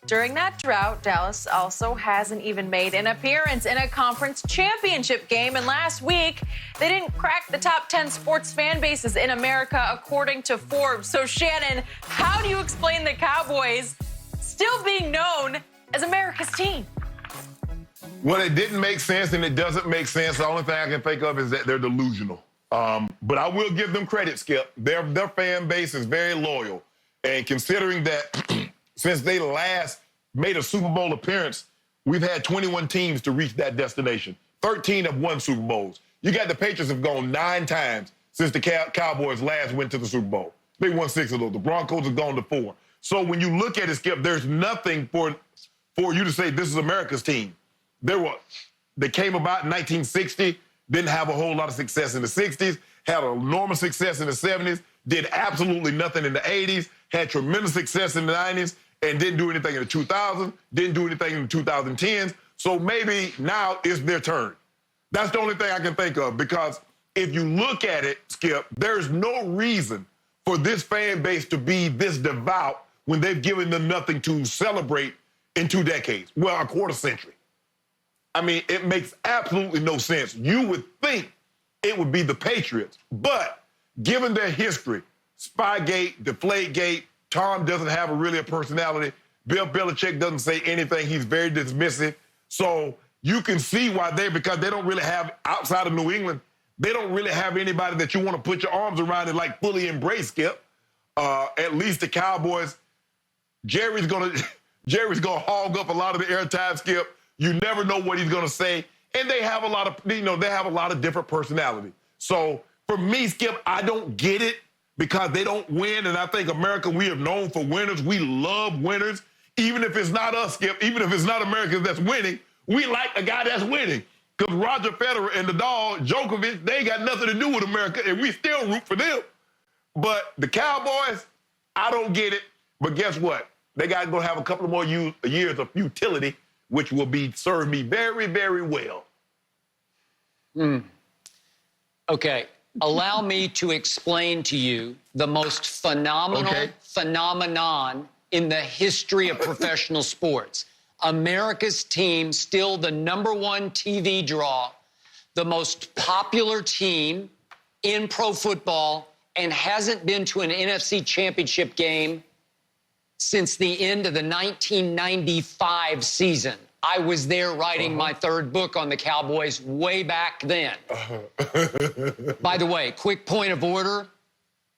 During that drought, Dallas also hasn't even made an appearance in a conference championship game. And last week, they didn't crack the top 10 sports fan bases in America, according to Forbes. So, Shannon, how do you explain the Cowboys still being known as America's team? Well, it didn't make sense, and it doesn't make sense. The only thing I can think of is that they're delusional. But I will give them credit, Skip. Their fan base is very loyal. And considering that since they last made a Super Bowl appearance, we've had 21 teams to reach that destination. 13 have won Super Bowls. You got the Patriots have gone 9 times since the Cowboys last went to the Super Bowl. They won 6 of those. The Broncos have gone to 4. So when you look at it, Skip, there's nothing for you to say this is America's team. They came about in 1960, didn't have a whole lot of success in the 60s, had enormous success in the 70s, did absolutely nothing in the 80s, had tremendous success in the 90s, and didn't do anything in the 2000s, didn't do anything in the 2010s. So maybe now is their turn. That's the only thing I can think of, because if you look at it, Skip, there's no reason for this fan base to be this devout when they've given them nothing to celebrate in 2 decades, well, a quarter century. I mean, it makes absolutely no sense. You would think it would be the Patriots, but given their history, Spygate, Deflategate, Tom doesn't have really a personality. Bill Belichick doesn't say anything. He's very dismissive. So you can see why because they don't really have, outside of New England, they don't really have anybody that you want to put your arms around and like fully embrace, Skip. At least the Cowboys, Jerry's gonna hog up a lot of the airtime, Skip. You never know what he's gonna say, and they have a lot of different personality. So for me, Skip, I don't get it because they don't win, and I think America, we are known for winners. We love winners, even if it's not us, Skip. Even if it's not America that's winning, we like a guy that's winning. Because Roger Federer and the dog Djokovic, they ain't got nothing to do with America, and we still root for them. But the Cowboys, I don't get it. But guess what? They got to go have a couple of more years of futility, which will serve me very, very well. Okay. Allow me to explain to you the most phenomenal phenomenon in the history of professional sports. America's team, still the #1 TV draw, the most popular team in pro football, and hasn't been to an NFC championship game since the end of the 1995 season. I was there writing my 3rd book on the Cowboys way back then. By the way, quick point of order.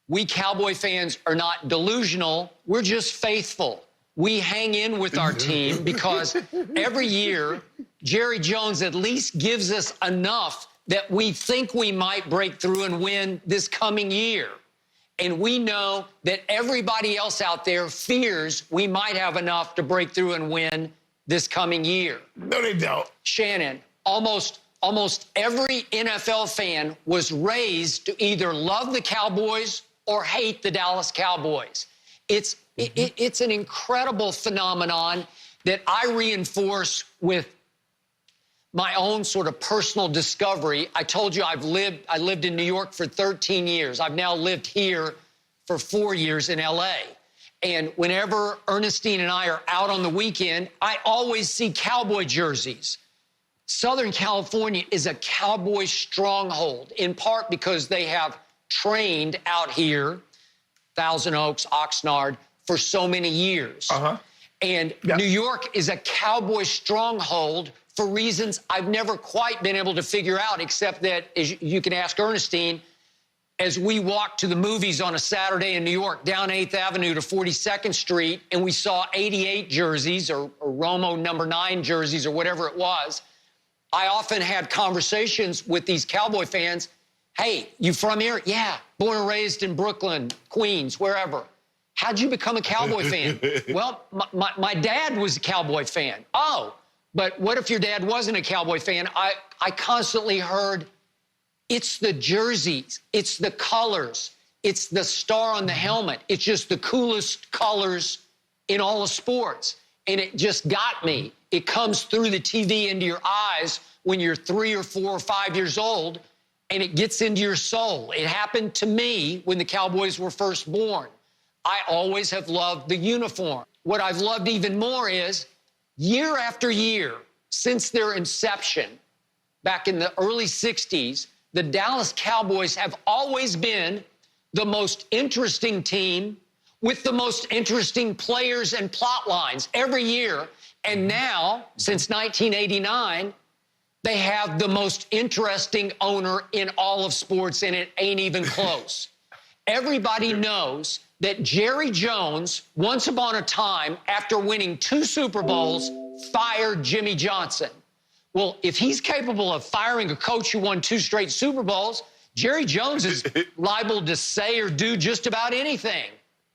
We Cowboy fans are not delusional. We're just faithful. We hang in with our team because every year, Jerry Jones at least gives us enough that we think we might break through and win this coming year. And we know that everybody else out there fears we might have enough to break through and win this coming year. No, they don't. Shannon, almost every NFL fan was raised to either love the Cowboys or hate the Dallas Cowboys. It's an incredible phenomenon that I reinforce with my own sort of personal discovery. I told you I lived in New York for 13 years. I've now lived here for 4 years in LA. And whenever Ernestine and I are out on the weekend, I always see Cowboy jerseys. Southern California is a Cowboy stronghold, in part because they have trained out here, Thousand Oaks, Oxnard, for so many years. And New York is a Cowboy stronghold for reasons I've never quite been able to figure out, except that, as you can ask Ernestine, as we walked to the movies on a Saturday in New York, down 8th Avenue to 42nd Street, and we saw 88 jerseys or Romo #9 jerseys or whatever it was, I often had conversations with these Cowboy fans. Hey, you from here? Yeah, born and raised in Brooklyn, Queens, wherever. How'd you become a Cowboy fan? Well, my dad was a Cowboy fan. Oh, but what if your dad wasn't a Cowboy fan? I constantly heard, it's the jerseys, it's the colors, it's the star on the helmet. It's just the coolest colors in all of sports. And it just got me. It comes through the TV into your eyes when you're 3 or 4 or 5 years old, and it gets into your soul. It happened to me when the Cowboys were first born. I always have loved the uniform. What I've loved even more is year after year, since their inception, back in the early 60s, the Dallas Cowboys have always been the most interesting team with the most interesting players and plot lines every year. And now, since 1989, they have the most interesting owner in all of sports, and it ain't even close. Everybody knows that Jerry Jones, once upon a time, after winning 2 Super Bowls, fired Jimmy Johnson. Well, if he's capable of firing a coach who won 2 straight Super Bowls, Jerry Jones is liable to say or do just about anything.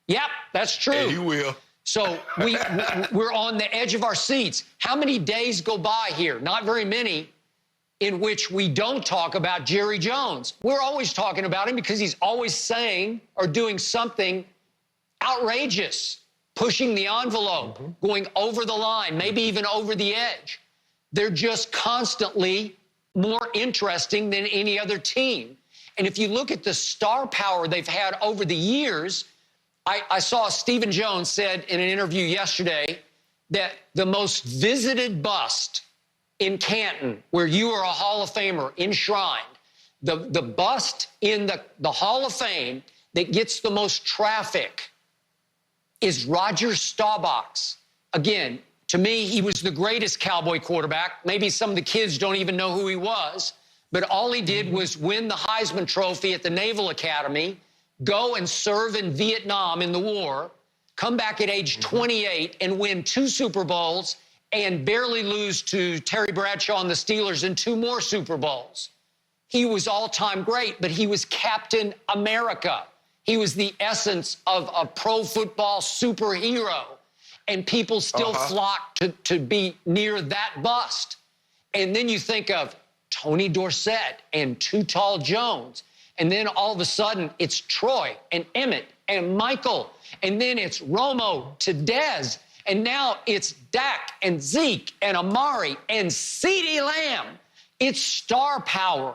Yep, that's true. And he will. So we're on the edge of our seats. How many days go by here? Not very many, in which we don't talk about Jerry Jones. We're always talking about him because he's always saying or doing something outrageous, pushing the envelope, going over the line, maybe even over the edge. They're just constantly more interesting than any other team. And if you look at the star power they've had over the years, I saw Stephen Jones said in an interview yesterday that the most visited bust in Canton, where you are a Hall of Famer enshrined, the bust in the Hall of Fame that gets the most traffic is Roger Staubach's. Again, to me, he was the greatest Cowboy quarterback. Maybe some of the kids don't even know who he was, but all he did was win the Heisman Trophy at the Naval Academy, go and serve in Vietnam in the war, come back at age 28 and win 2 Super Bowls and barely lose to Terry Bradshaw and the Steelers in 2 more Super Bowls. He was all-time great, but he was Captain America. He was the essence of a pro football superhero, and people still flock to be near that bust. And then you think of Tony Dorsett and Too Tall Jones, and then all of a sudden it's Troy and Emmett and Michael, and then it's Romo to Dez, and now it's Dak and Zeke and Amari and CeeDee Lamb. It's star power.